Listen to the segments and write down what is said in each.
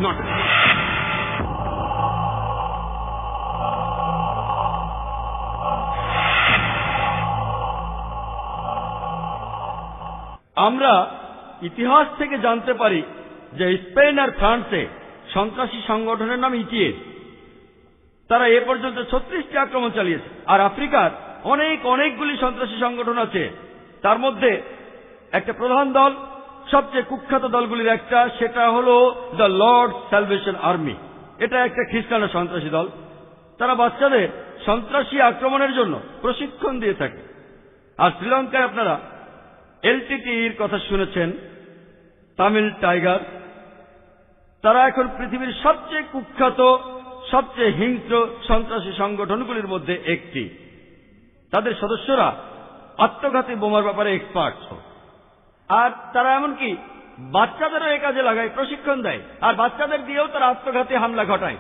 should not. আমরা ইতিহাস থেকে জানতে পারি যে স্পেন আর ফ্রান্সে সন্ত্রাসী সংগঠনের নাম ইটিএস। তারা এ পর্যন্ত 36টি আক্রমণ চালিয়েছে। আর আফ্রিকার অনেকগুলি সন্ত্রাসী সংগঠন আছে। তার মধ্যে একটা প্রধান দল, সবচেয়ে কুখ্যাত দলগুলির একটা, সেটা হলো দ্য লর্ড স্যালভেশন আর্মি। এটা একটা খ্রিস্টান সন্ত্রাসী দল। তারা বাচ্চাদের সন্ত্রাসী আক্রমণের জন্য প্রশিক্ষণ দিয়ে থাকে। আর শ্রীলঙ্কায় আপনারা এলটিটিইর কথা শুনেছেন, তামিল টাইগার। তারা এখন পৃথিবীর সবচেয়ে কুখ্যাত, সবচেয়ে হিংস্র সন্ত্রাসী সংগঠনগুলির মধ্যে একটি। তাদের সদস্যরা আত্মঘাতী বোমার ব্যাপারে এক্সপার্ট। আর তারা এমনকি বাচ্চাদেরও এ কাজে লাগায়, প্রশিক্ষণ দেয়। আর বাচ্চাদের দিয়েও তারা আত্মঘাতী হামলা ঘটায়।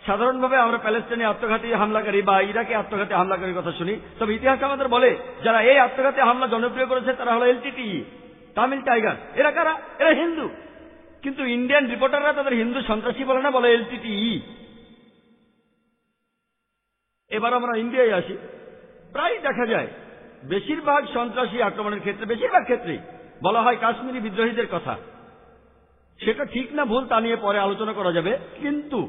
সাধারণভাবে আমরা প্যালেস্টাইনে আত্মঘাতী হামলাকারী বা ইরাকে আত্মঘাতী হামলাকারীর কথা শুনি, তবে ইতিহাস আমাদের বলে যারা এই আত্মঘাতী হামলা জনপ্রিয় করেছে তারা হলো এলটিটিই, তামিল টাইগার। এরা কারা? এরা হিন্দু। কিন্তু ইন্ডিয়ান রিপোর্টাররা তাদের হিন্দু সন্ত্রাসী বলে না, বলে এলটিটিই। এবার আমরা ইন্ডিয়ায় আসি। প্রায় দেখা যায় বেশিরভাগ সন্ত্রাসী আক্রমণের ক্ষেত্রে, বেশিরভাগ ক্ষেত্রেই বলা হয় কাশ্মীরি বিদ্রোহীদের কথা। সেটা ঠিক না ভুল তা নিয়ে পরে আলোচনা করা যাবে। কিন্তু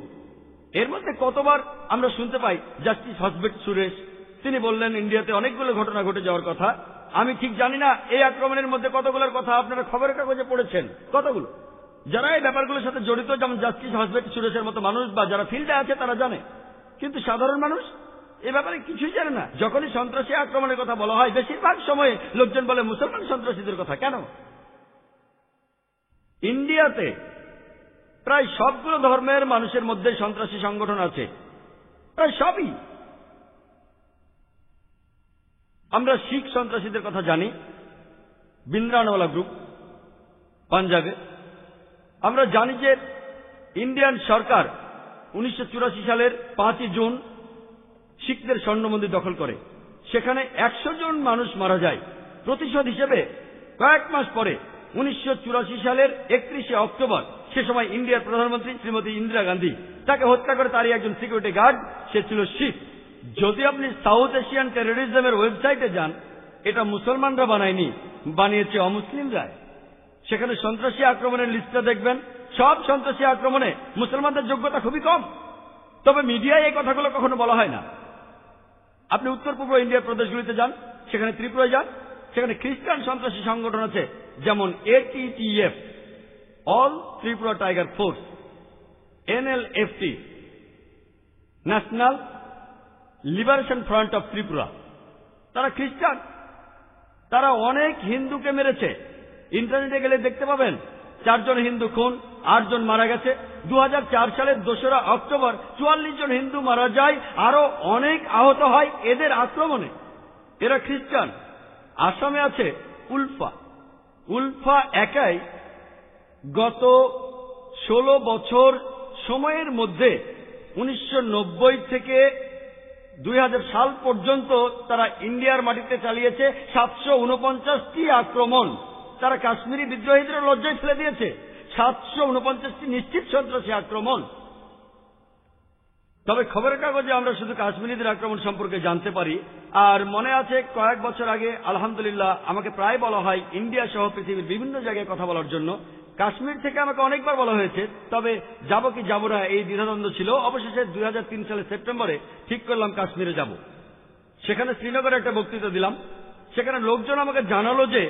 এর মধ্যে কতবার আমরা শুনতে পাই জাস্টিস হসবেট সুরেশ, তিনি বললেন ইন্ডিয়াতে অনেকগুলো ঘটনা ঘটে যাওয়ার কথা। আমি ঠিক জানি না এই আক্রমণের মধ্যে কতগুলোর কথা আপনারা খবরের কাগজে পড়েছেন। কতগুলো যারা এই ব্যাপারগুলোর সাথে জড়িত, যেমন জাস্টিস হসবেট সুরেশের মতো মানুষ বা যারা ফিল্ডে আছে তারা জানে, কিন্তু সাধারণ মানুষ এ ব্যাপারে কিছুই জানে না। যখনই সন্ত্রাসী আক্রমণের কথা বলা হয় বেশিরভাগ সময়ে লোকজন বলে মুসলমান সন্ত্রাসীদের কথা। কেন? ইন্ডিয়াতে প্রায় সবগুলো ধর্মের মানুষের মধ্যে সন্ত্রাসী সংগঠন আছে, প্রায় সবই। আমরা শিখ সন্ত্রাসীদের কথা জানি, বিন্দ্রানওয়ালা গ্রুপ পাঞ্জাবে। আমরা জানি যে ইন্ডিয়ান সরকার 1984 সালের 5ই জুন শিখদের স্বর্ণ মন্দির দখল করে। সেখানে 100 জন মানুষ মারা যায়। প্রতিশোধ হিসেবে কয়েক মাস পরে 1984 সালের 31শে অক্টোবর, সে সময় ইন্ডিয়ার প্রধানমন্ত্রী শ্রীমতী ইন্দিরা গান্ধী, তাকে হত্যা করে তারই একজন সিকিউরিটি গার্ড, সে ছিল শিখ। যদি আপনি সাউথ এশিয়ান টেররিজমের ওয়েবসাইটে যান, এটা মুসলমানরা বানায়নি, বানিয়েছে অমুসলিমরা। সেখানে সন্ত্রাসী আক্রমণের লিস্টটা দেখবেন, সব সন্ত্রাসী আক্রমণে মুসলমানদের যোগ্যতা খুবই কম। তবে মিডিয়ায় এই কথাগুলো কখনো বলা হয় না। আপনি উত্তর পূর্ব ইন্ডিয়ার প্রদেশগুলিতে যান, সেখানে ত্রিপুরায় যান, সেখানে খ্রিস্টান সন্ত্রাসী সংগঠন আছে, যেমন ATTF, all Tripura tiger force, NLFT, national liberation front of Tripura. তারা খ্রিস্টান, তারা অনেক হিন্দুকে মেরেছে। ইন্টারনেটে গেলে দেখতে পাবেন 4 জন হিন্দু খুন, 8 জন মারা গেছে। 2004 সালের 2রা অক্টোবর 44 জন হিন্দু মারা যায়, আরো অনেক আহত হয় এদের আক্রমণে। এরা খ্রিস্টান। আসামে আছে উলফা। উলফা একাই গত 16 বছর সময়ের মধ্যে 1990 থেকে 2000 সাল পর্যন্ত তারা ইন্ডিয়ার মাটিতে চালিয়েছে 749টি আক্রমণ। তারা কাশ্মীরি বিদ্রোহীদের লজ্জায় ফেলে দিয়েছে। 749টি নিশ্চিত সন্ত্রাসী আক্রমণ। তবে খবরের কাগজে আমরা শুধু কাশ্মীরিদের আক্রমণ সম্পর্কে জানতে পারি। আর মনে আছে কয়েক বছর আগে আলহামদুলিল্লাহ আমাকে প্রায় বলা হয় ইন্ডিয়া সহ পৃথিবীর বিভিন্ন জায়গায় কথা বলার জন্য। কাশ্মীর থেকে আমাকে অনেকবার বলা হয়েছে, তবে যাব কি যাব না এই দ্বিধাদ্বন্দ্ব ছিল। অবশেষে 2003 সালের সেপ্টেম্বরে ঠিক করলাম কাশ্মীরে যাব। সেখানে শ্রীনগরে একটা বক্তৃতা দিলাম। সেখানে লোকজন আমাকে জানালো যে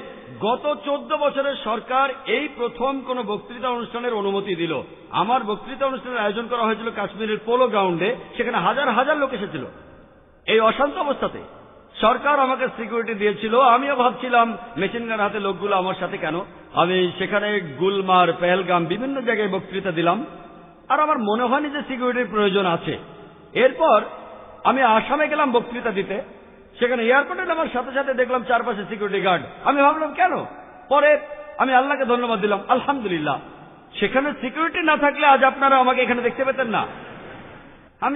গত 14 বছরের সরকার এই প্রথম কোন বক্তৃতা অনুষ্ঠানের অনুমতি দিল। আমার বক্তৃতা অনুষ্ঠানের আয়োজন করা হয়েছিল কাশ্মীরের পোলো গ্রাউন্ডে, সেখানে হাজার হাজার লোক এসেছিল। এই অশান্ত অবস্থাতে সরকার আমাকে সিকিউরিটি দিয়েছিল। আমিও ভাবছিলাম মেশিন গান হাতে লোকগুলো আমার সাথে কেন। আমি সেখানে গুলমার, পেহেলগাম বিভিন্ন জায়গায় বক্তৃতা দিলাম, আর আমার মনে হয়নি যে সিকিউরিটির প্রয়োজন আছে। এরপর আমি আসামে গেলাম বক্তৃতা দিতে। সেখানে এয়ারপোর্টে নামার সাথে সাথে দেখলাম চারপাশে সিকিউরিটি গার্ড। আমি ভাবলাম কেন। পরে আমি আল্লাহকে ধন্যবাদ দিলাম, আলহামদুলিল্লাহ সেখানে সিকিউরিটি না থাকলে আজ আপনারা আমাকে এখানে দেখতে পেতেন না। আমি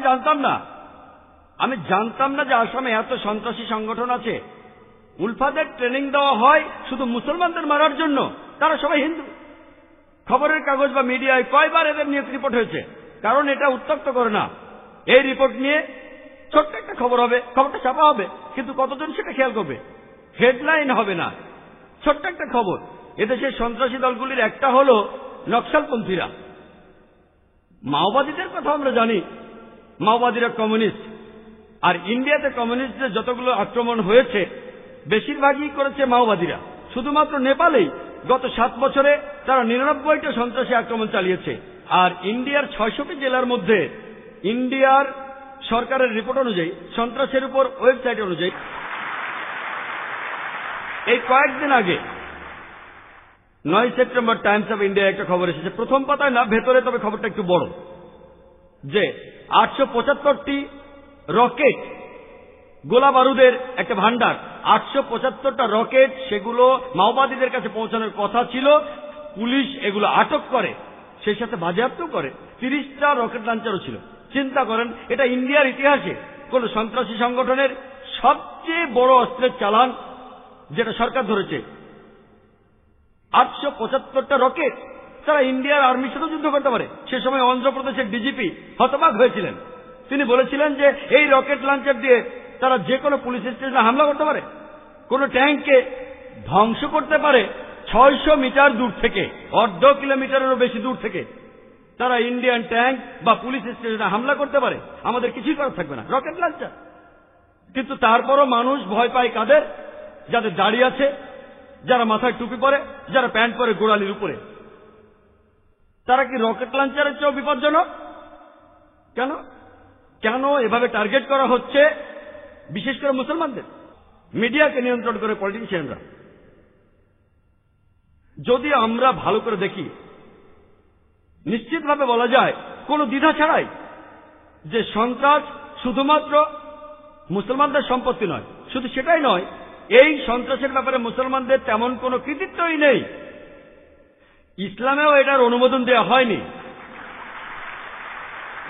জানতাম না যে আসামে এত সন্ত্রাসী সংগঠন আছে। উলফাদের ট্রেনিং দেওয়া হয় শুধু মুসলমানদের মারার জন্য, তারা সবাই হিন্দু। খবরের কাগজ বা মিডিয়ায় কয়বার এদের নিয়ে রিপোর্ট হয়েছে, কারণ এটা উত্তক্ত করে না। এই রিপোর্ট নিয়ে ছোট্ট একটা খবর হবে, খবরটা ছাপা হবে, কিন্তু কতজন সেটা খেয়াল করবে? হেডলাইন হবে না, ছোট্ট একটা খবর। এদেশের সন্ত্রাসী দলগুলির একটা হলো নকশালপন্থীরা। মাওবাদীদের কথা আমরা জানি, মাওবাদীরা কমিউনিস্ট। আর ইন্ডিয়াতে কমিউনিস্টদের যতগুলো আক্রমণ হয়েছে বেশিরভাগই করেছে মাওবাদীরা। শুধুমাত্র নেপালেই গত 7 বছরে তারা 99টা সন্ত্রাসী আক্রমণ চালিয়েছে। আর ইন্ডিয়ার 600টি জেলার মধ্যে ইন্ডিয়ার সরকারের রিপোর্ট অনুযায়ী, সন্ত্রাসের উপর ওয়েবসাইট অনুযায়ী, এই কয়েকদিন আগে 9 সেপ্টেম্বর টাইমস অফ ইন্ডিয়া একটা খবর এসেছে, প্রথম পাতায় না, ভেতরে, তবে খবরটা একটু বড়, যে 875টি রকেট, গোলা বারুদের একটা ভান্ডার, 875টা রকেট, সেগুলো মাওবাদীদের কাছে পৌঁছানোর কথা ছিল। পুলিশ এগুলো আটক করে, সেই সাথে বাজেয়াপ্ত করে। 30টা রকেট লঞ্চারও ছিল। চিন্তা করেন, এটা ইন্ডিয়ার ইতিহাসে কোন সন্ত্রাসী সংগঠনের সবচেয়ে বড় অস্ত্রের চালান, যেটা সরকার ধরেছে। 875টা রকেট, তারা ইন্ডিয়ার আর্মির সাথে যুদ্ধ করতে পারে। সে সময় অন্ধ্রপ্রদেশের ডিজিপি হতবাক হয়েছিলেন। তিনি বলেছিলেন যে এই রকেট লঞ্চার দিয়ে তারা যে কোনো পুলিশ স্টেশনে হামলা করতে পারে, কোন ট্যাঙ্ককে ধ্বংস করতে পারে। 600 মিটার দূর থেকে, 1.5 কিলোমিটারেরও বেশি দূর থেকে তারা ইন্ডিয়ান ট্যাঙ্ক বা পুলিশ স্টেশনে হামলা করতে পারে। আমাদের কিছুই করার থাকবে না, রকেট লঞ্চার। কিন্তু তারপরও মানুষ ভয় পায় কাদের? যাদের দাড়ি আছে, যারা মাথায় টুপি পরে, যারা প্যান্ট পরে গোড়ালির উপরে। তারা কি রকেট লঞ্চারের চেয়েও বিপজ্জনক? কেন কেন এভাবে টার্গেট করা হচ্ছে? বিশেষ করে মুসলমানদের। মিডিয়াকে নিয়ন্ত্রণ করে পলিটিশিয়ানরা। যদি আমরা ভালো করে দেখি, নিশ্চিতভাবে বলা যায় কোনো দ্বিধা ছাড়াই যে সন্ত্রাস শুধুমাত্র মুসলমানদের সম্পত্তি নয়। শুধু সেটাই নয়, এই সন্ত্রাসের ব্যাপারে মুসলমানদের তেমন কোনো কৃতিত্বই নেই। ইসলামেও এটার অনুমোদন দেওয়া হয়নি।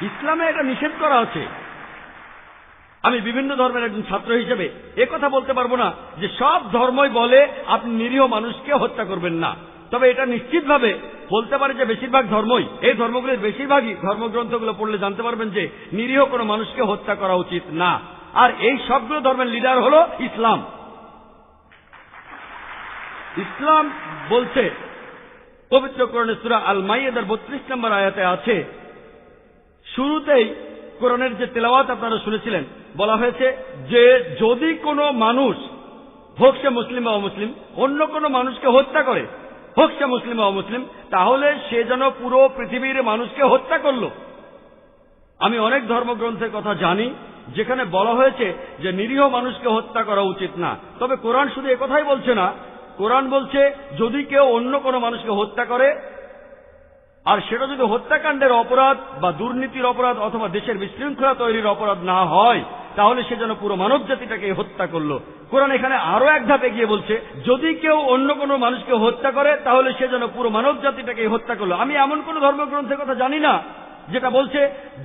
ইসলামে এটা নিষেধ করা আছে। আমি বিভিন্ন ধর্মের একজন ছাত্র হিসেবে একথা বলতে পারবো না যে সব ধর্মই বলে আপনি নিরীহ মানুষকে হত্যা করবেন না, তবে এটা নিশ্চিতভাবে বলতে পারে যে বেশিরভাগ ধর্মই, এই ধর্মগুলির বেশিরভাগই ধর্মগ্রন্থগুলো পড়লে জানতে পারবেন যে নিরীহ কোনো মানুষকে হত্যা করা উচিত না। আর এই সবগুলো ধর্মের লিডার হলো ইসলাম। ইসলাম বলছে, পবিত্র কোরআনে সূরা আল মাইদার 32 নম্বর আয়াতে আছে, শুরুতেই কোরআনের যে তেলাওয়াত আপনারা শুনেছিলেন, বলা হয়েছে যে যদি কোনো মানুষ, হোক সে মুসলিম বা অমুসলিম, অন্য কোনো মানুষকে হত্যা করে, হোক সে মুসলিম বা অমুসলিম, তাহলে সে যেন পুরো পৃথিবীর মানুষকে হত্যা করল। আমি অনেক ধর্মগ্রন্থের কথা জানি যেখানে বলা হয়েছে যে নিরীহ মানুষকে হত্যা করা উচিত না। তবে কোরআন শুধু একথাই বলছে না, কোরআন বলছে যদি কেউ অন্য কোনো মানুষকে হত্যা করে, আর সেটা যদি হত্যাকাণ্ডের অপরাধ বা দুর্নীতির অপরাধ অথবা দেশের বিশৃঙ্খলা তৈরির অপরাধ না হয়, তাহলে সে যেন পুরো মানব জাতিটাকে হত্যা করলো। কোরআন এখানে আরো এক ধাপ এগিয়ে বলছে, যদি কেউ অন্য কোনো মানুষকে হত্যা করে তাহলে সে যেন পুরো মানব জাতিটাকে হত্যা করলো। আমি এমন কোন ধর্মগ্রন্থের কথা জানি না যেটা বলছে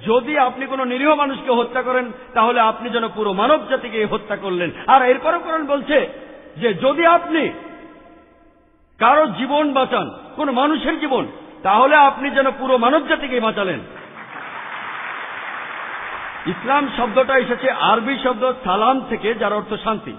যদি আপনি কোনো নিরীহ মানুষকে হত্যা করেন তাহলে আপনি যেন পুরো মানব জাতিকে হত্যা করলেন। আর এরপরও কোরআন বলছে যে যদি আপনি কারো জীবন বাঁচান, কোন মানুষের জীবন, তাহলে আপনি যেন পুরো মানব জাতিকে বাঁচালেন। ইসলাম শব্দটা এসেছে আরবি শব্দ সালাম থেকে, যার অর্থ শান্তি।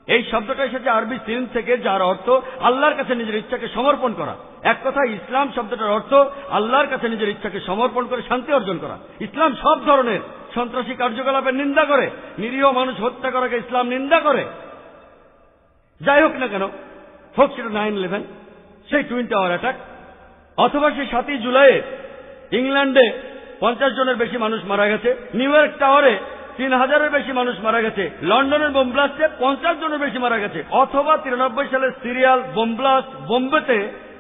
এই শব্দটা এসেছে আরবি সিলম থেকে, যার অর্থ আল্লাহর কাছে নিজের ইচ্ছাকে সমর্পণ করা। এক কথায় ইসলাম শব্দটার অর্থ আল্লাহর কাছে নিজের ইচ্ছাকে সমর্পণ করে শান্তি অর্জন করা। ইসলাম সব ধরনের সন্ত্রাসী কার্যকলাপের নিন্দা করে, নিরীহ মানুষ হত্যা করাকে ইসলাম নিন্দা করে। যাই হোক না কেন, হোক সেটা 9/11, সেই টুইন টাওয়ার অ্যাটাক, অথবা সেই 7ই জুলাই ইংল্যান্ডে 50 জনের বেশি মানুষ মারা গেছে, নিউ ইয়র্ক টাওয়ারে 3000-এর বেশি মানুষ মারা গেছে, লন্ডনের বোম ব্লাস্টে 50 জনের বেশি মারা গেছে, অথবা 93 সালের সিরিয়াল বোম ব্লাস্ট বোম্বেতে,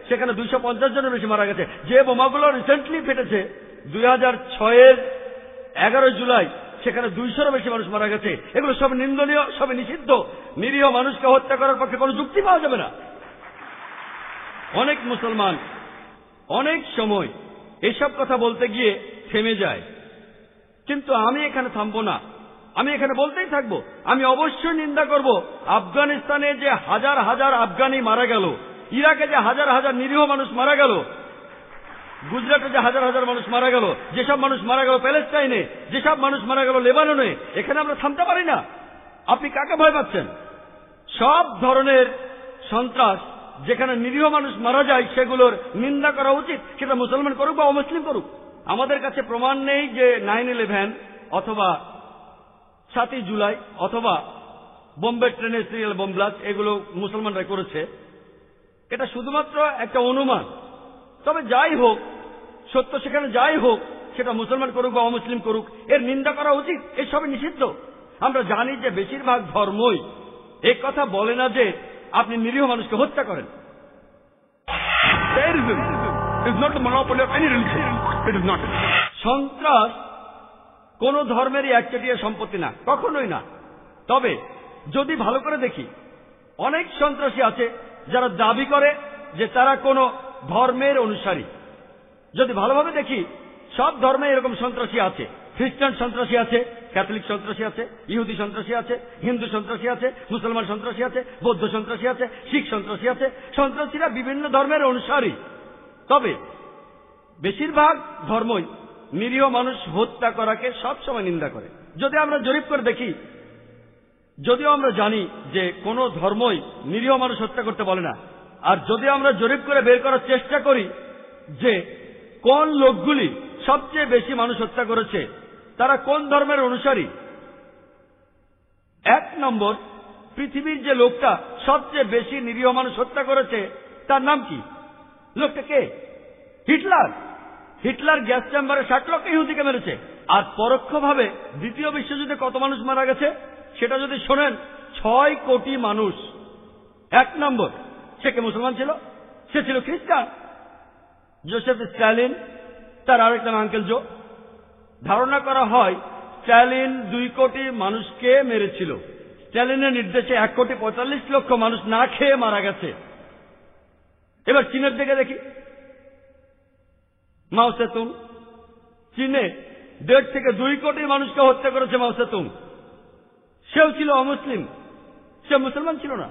সেখানে 250 জনের বেশি মারা গেছে। যে বোমাগুলো রিসেন্টলি ফেটেছে 2006-এর 11 জুলাই, সেখানে 200-এরও বেশি মানুষ মারা গেছে। এগুলো সব নিন্দনীয়, সব নিষিদ্ধ। নিরীহ মানুষকে হত্যা করার পক্ষে কোনো যুক্তি পাওয়া যাবে না। অনেক মুসলমান অনেক সময় এসব কথা বলতে গিয়ে থেমে যায়, কিন্তু আমি এখানে থামবো না, আমি এখানে বলতেই থাকবো। আমি অবশ্যই নিন্দা করব আফগানিস্তানে যে হাজার হাজার আফগানি মারা গেল, ইরাকে যে হাজার হাজার নিরীহ মানুষ মারা গেল, গুজরাটে যে হাজার হাজার মানুষ মারা গেল, যেসব মানুষ মারা গেল প্যালেস্টাইনে, যেসব মানুষ মারা গেল লেবাননে, এখানে আমরা থামতে পারি না। আপনি কাকে ভয় পাচ্ছেন? সব ধরনের সন্ত্রাস যেখানে নিরীহ মানুষ মারা যায় সেগুলোর নিন্দা করা উচিত, সেটা মুসলমান করুক বা অমুসলিম করুক। আমাদের কাছে প্রমাণ নেই যে 9/11 অথবা 7ই জুলাই অথবা বোম্বে ট্রেনের সিরিয়াল বোম ব্লাস্ট এগুলো মুসলমানরা করেছে। এটা শুধুমাত্র একটা অনুমান। তবে যাই হোক, সত্য সেখানে যাই হোক, সেটা মুসলমান করুক বা অমুসলিম করুক, এর নিন্দা করা উচিত। এসবই নিষিদ্ধ। আমরা জানি যে বেশিরভাগ ধর্মই এই কথা বলে না যে আপনি নিরীহ মানুষকে হত্যা করেন। সন্ত্রাস কোন ধর্মেরই একচেটিয়া সম্পত্তি না, কখনোই না। তবে যদি ভালো করে দেখি, অনেক সন্ত্রাসী আছে যারা দাবি করে যে তারা কোন ধর্মের অনুসারী। যদি ভালোভাবে দেখি, সব ধর্মে এরকম সন্ত্রাসী আছে। খ্রিস্টান সন্ত্রাসী আছে, ক্যাথলিক সন্ত্রাসী আছে, ইহুদি সন্ত্রাসী আছে, হিন্দু সন্ত্রাসী আছে, মুসলমান সন্ত্রাসী আছে, বৌদ্ধ সন্ত্রাসী আছে, শিখ সন্ত্রাসী আছে। সন্ত্রাসীরা বিভিন্ন ধর্মের অনুসারী। তবে বেশিরভাগ ধর্মই নিরীহ মানুষ হত্যা করাকে সবসময় নিন্দা করে। যদি আমরা জরিপ করে দেখি, যদিও আমরা জানি যে কোনো ধর্মই নিরীহ মানুষ হত্যা করতে বলে না, আর যদি আমরা জরিপ করে বের করার চেষ্টা করি যে কোন লোকগুলি সবচেয়ে বেশি মানুষ হত্যা করেছে, তারা কোন ধর্মের অনুসারী, 1 নম্বর পৃথিবীর যে লোকটা সবচেয়ে বেশি নিরীহ মানুষ হত্যা করেছে তার নাম কি? লোকটা কে? হিটলার। হিটলার গ্যাস চেম্বারে 60 লক্ষ ইহুদিকে মেরেছে। আর পরোক্ষভাবে দ্বিতীয় বিশ্বযুদ্ধে কত মানুষ মারা গেছে সেটা যদি শোনেন, 6 কোটি মানুষ। 1 নম্বর, সে কে মুসলমান ছিল? সে ছিল খ্রিস্টান। জোসেফ স্ট্যালিন, তার আরেক নাম আঙ্কেল জো। ধারণা করা হয় স্ট্যালিন 2 কোটি মানুষকে মেরেছিল। স্ট্যালিনের নির্দেশে 1,45,00,000 মানুষ না খেয়ে মারা গেছে। এবার চীনের দিকে দেখি, মাও সেতুং। চীনে 1.5 থেকে 2 কোটি মানুষকে হত্যা করেছে মাও সেতুং। সেও ছিল অমুসলিম, সে মুসলমান ছিল না।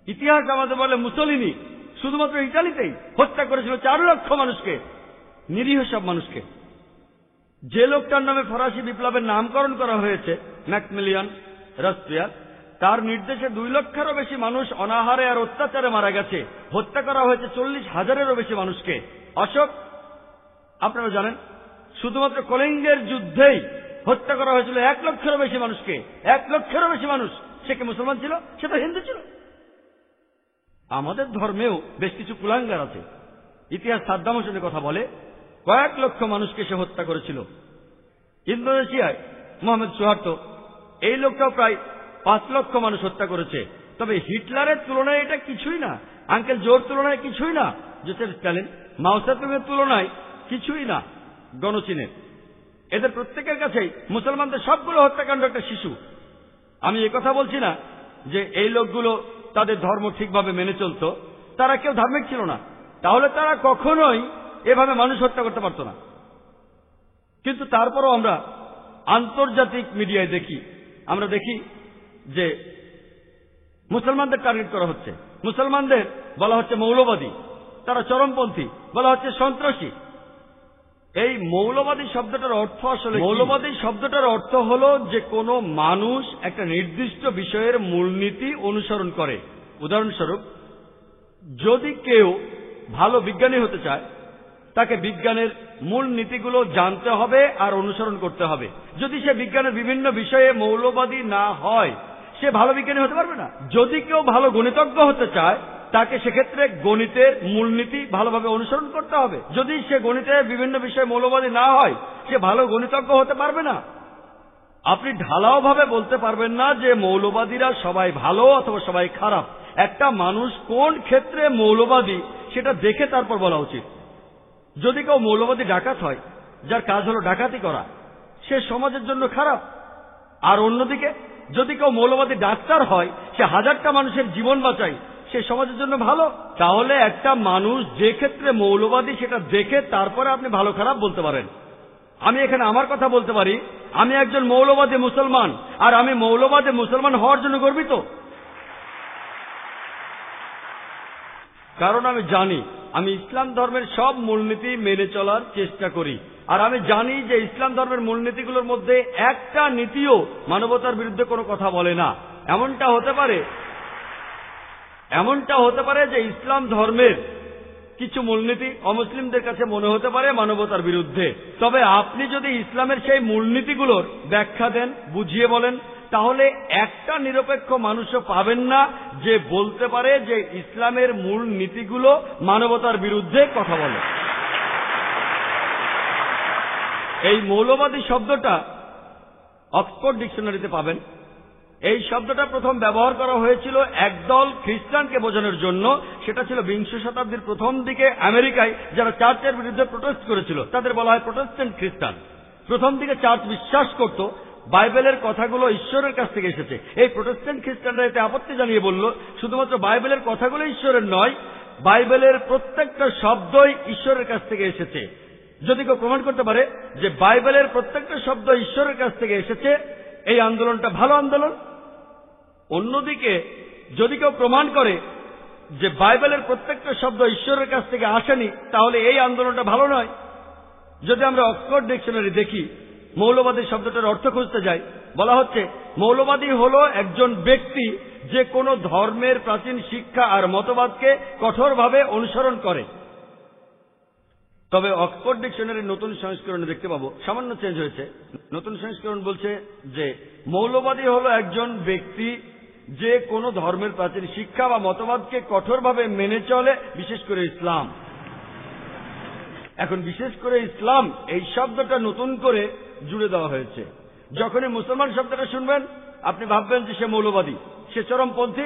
ইতিহাস আমাদের বলে মুসলিনি শুধুমাত্র ইটালিতেই হত্যা করেছিল 4 লক্ষ মানুষকে, নিরীহ সব মানুষকে। যে লোকটার নামে ফরাসি বিপ্লবের নামকরণ করা হয়েছে, ম্যাক্সিমিলিয়ান রসপিয়ার, তার নির্দেশে 2 লক্ষেরও বেশি মানুষ অনাহারে আর অত্যাচারে মারা গেছে। হত্যা করা হয়েছে 40,000-এরও বেশি মানুষকে। অশোক, আপনারা জানেন, শুধুমাত্র কলিঙ্গের যুদ্ধেই হত্যা করা হয়েছিল 1 লক্ষেরও বেশি মানুষকে। 1 লক্ষেরও বেশি মানুষ। সে কি মুসলমান ছিল? সে তো হিন্দু ছিল। আমাদের ধর্মেও বেশ কিছু কুলাঙ্গার আছে। ইতিহাস সাদ্দাম হোসেনের কথা বলে, কয়েক লক্ষ মানুষকে সে হত্যা করেছিল। ইন্দোনেশিয়ায় মোহাম্মদ সুহার্তো, এই লোকটাও প্রায় 5 লক্ষ মানুষ হত্যা করেছে। তবে হিটলারের তুলনায় এটা কিছুই না, আঙ্কেল জোর তুলনায় কিছুই না, জোসেফ স্ট্যালিন, মাও সেতুংয়ের তুলনায় কিছুই না গণচীনের। এদের প্রত্যেকের কাছেই মুসলমানদের সবগুলো হত্যাকাণ্ড একটা শিশু। আমি কথা বলছি না যে এই লোকগুলো তাদের ধর্ম ঠিকভাবে মেনে চলত, তারা কেউ ধার্মিক ছিল না, তাহলে তারা কখনোই এভাবে মানুষ হত্যা করতে পারত না। কিন্তু তারপরও আমরা আন্তর্জাতিক মিডিয়ায় দেখি, আমরা দেখি যে মুসলমানদের টার্গেট করা হচ্ছে। মুসলমানদের বলা হচ্ছে মৌলবাদী, তারা চরমপন্থী, বলা হচ্ছে সন্ত্রাসী। এই মৌলবাদী শব্দটার অর্থ আসলে, মৌলবাদী শব্দটার অর্থ হল যে কোনো মানুষ একটা নির্দিষ্ট বিষয়ের মূলনীতি অনুসরণ করে। উদাহরণস্বরূপ, যদি কেউ ভালো বিজ্ঞানী হতে চায়, তাকে বিজ্ঞানের মূল নীতিগুলো জানতে হবে আর অনুসরণ করতে হবে। যদি সে বিজ্ঞানের বিভিন্ন বিষয়ে মৌলবাদী না হয়, সে ভালো বিজ্ঞানী হতে পারবে না। যদি কেউ ভালো গণিতজ্ঞ হতে চায়, তাকে সেক্ষেত্রে গণিতের মূলনীতি ভালোভাবে অনুসরণ করতে হবে। যদি সে গণিতের বিভিন্ন বিষয়ে মৌলবাদী না হয়, সে ভালো গণিতজ্ঞ হতে পারবে না। আপনি ঢালাও ভাবে বলতে পারবেন না যে মৌলবাদীরা সবাই ভালো অথবা সবাই খারাপ। একটা মানুষ কোন ক্ষেত্রে মৌলবাদী সেটা দেখে তারপর বলা উচিত। যদি কেউ মৌলবাদী ডাকাত হয়, যার কাজ হলো ডাকাতি করা, সে সমাজের জন্য খারাপ। আর অন্যদিকে যদি কেউ মৌলবাদী ডাক্তার হয়, সে 1000টা মানুষের জীবন বাঁচায়, সে সমাজের জন্য ভালো। তাহলে একটা মানুষ যে ক্ষেত্রে মৌলবাদী সেটা দেখে তারপরে আপনি ভালো খারাপ বলতে পারেন। আমি এখানে আমার কথা বলতে পারি, আমি একজন মৌলবাদী মুসলমান, আর আমি মৌলবাদী মুসলমান হওয়ার জন্য গর্বিত। কারণ আমি জানি আমি ইসলাম ধর্মের সব মূলনীতি মেনে চলার চেষ্টা করি, আর আমি জানি যে ইসলাম ধর্মের মূলনীতিগুলোর মধ্যে একটা নীতিও মানবতার বিরুদ্ধে কোনো কথা বলে না। এমনটা হতে পারে যে ইসলাম ধর্মের কিছু মূলনীতি অমুসলিমদের কাছে মনে হতে পারে মানবতার বিরুদ্ধে, তবে আপনি যদি ইসলামের সেই মূলনীতিগুলোর ব্যাখ্যা দেন, বুঝিয়ে বলেন, তাহলে একটা নিরপেক্ষ মানুষও পাবেন না যে বলতে পারে যে ইসলামের মূল নীতিগুলো মানবতার বিরুদ্ধে কথা বলে। এই মৌলবাদী শব্দটা অক্সফোর্ড ডিকশনারিতে পাবেন। এই শব্দটা প্রথম ব্যবহার করা হয়েছিল একদল খ্রিস্টানকে বোঝানোর জন্য। সেটা ছিল বিংশ শতাব্দীর প্রথম দিকে আমেরিকায় যারা চার্চের বিরুদ্ধে প্রোটেস্ট করেছিল, তাদের বলা হয় প্রোটেস্ট্যান্ট খ্রিস্টান। প্রথম দিকে চার্চ বিশ্বাস করত বাইবেলের কথাগুলো ঈশ্বরের কাছ থেকে এসেছে। এই প্রোটেস্ট্যান্ট খ্রিস্টানরা এতে আপত্তি জানিয়ে বলল, শুধুমাত্র বাইবেলের কথাগুলো ঈশ্বরের নয়, বাইবেলের প্রত্যেকটা শব্দই ঈশ্বরের কাছ থেকে এসেছে। যদি কেউ প্রমাণ করতে পারে যে বাইবেলের প্রত্যেকটা শব্দ ঈশ্বরের কাছ থেকে এসেছে, এই আন্দোলনটা ভালো আন্দোলন। অন্যদিকে যদি কেউ প্রমাণ করে যে বাইবেলের প্রত্যেকটা শব্দ ঈশ্বরের কাছ থেকে আসেনি, তাহলে এই আন্দোলনটা ভালো নয়। যদি আমরা অক্সফোর্ড ডিকশনারি দেখি, মৌলবাদী শব্দটার অর্থ খুঁজতে যাই, বলা হচ্ছে মৌলবাদী হলো একজন ব্যক্তি যে কোনো ধর্মের প্রাচীন শিক্ষা আর মতবাদকে কঠোরভাবে অনুসরণ করে। তবে অক্সফোর্ড ডিকশনারির নতুন সংস্করণে দেখতে পাবো সামান্য চেঞ্জ হয়েছে। নতুন সংস্করণ বলছে যে মৌলবাদী হলো একজন ব্যক্তি যে কোনো ধর্মের প্রাচীন শিক্ষা বা মতবাদকে কঠোরভাবে মেনে চলে, বিশেষ করে ইসলাম। এখন বিশেষ করে ইসলাম এই শব্দটা নতুন করে জুড়ে দেওয়া হয়েছে। যখনই মুসলমান শব্দটা শুনবেন, আপনি ভাববেন যে সে মৌলবাদী, সে চরমপন্থী,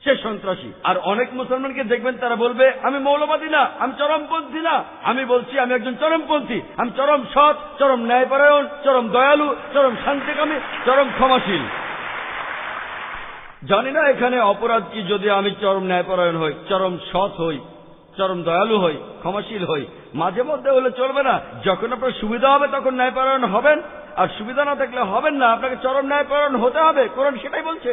সে সন্ত্রাসী। আর অনেক মুসলমানকে দেখবেন তারা বলবে আমি মৌলবাদী না, আমি চরমপন্থী না। আমি বলছি আমি একজন চরমপন্থী, আমি চরম সৎ, চরম ন্যায়পরায়ণ, চরম দয়ালু, চরম শান্তিকামী, চরম ক্ষমাশীল। জানি না এখানে অপরাধ কি যদি আমি চরম ন্যায়পরায়ণ হই, চরম সৎ হই, চরম দয়ালু হই, ক্ষমাশীল হই। মাঝে মধ্যে হলে চলবে না। যখন আপনার সুবিধা হবে তখন ন্যায়পরায়ণ হবেন, আর সুবিধা না থাকলে হবেন না। আপনাকে চরম ন্যায়পরায়ণ হতে হবে, কোরআন সেটাই বলছে।